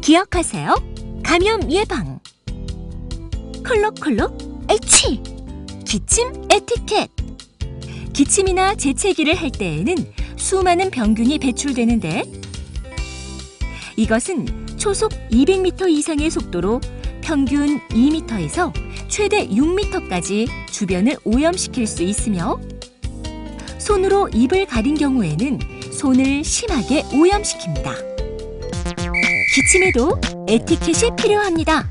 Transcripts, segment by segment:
기억하세요. 감염 예방. 콜록콜록 애취. 기침 에티켓. 기침이나 재채기를 할 때에는 수많은 병균이 배출되는데 이것은 초속 200m 이상의 속도로 평균 2m에서 최대 6m까지 주변을 오염시킬 수 있으며 손으로 입을 가린 경우에는 손을 심하게 오염시킵니다. 기침에도 에티켓이 필요합니다.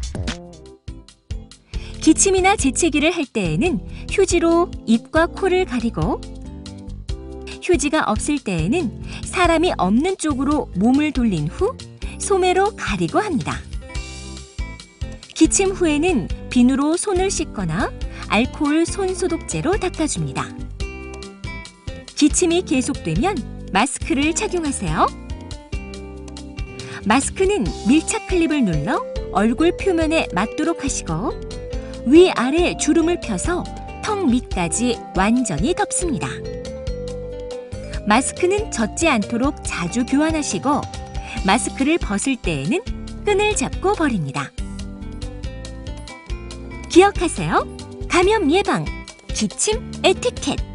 기침이나 재채기를 할 때에는 휴지로 입과 코를 가리고 휴지가 없을 때에는 사람이 없는 쪽으로 몸을 돌린 후 소매로 가리고 합니다. 기침 후에는 비누로 손을 씻거나 알코올 손소독제로 닦아줍니다. 기침이 계속되면 마스크를 착용하세요. 마스크는 밀착 클립을 눌러 얼굴 표면에 맞도록 하시고 위아래 주름을 펴서 턱 밑까지 완전히 덮습니다. 마스크는 젖지 않도록 자주 교환하시고 마스크를 벗을 때에는 끈을 잡고 버립니다. 기억하세요. 감염 예방, 기침 에티켓.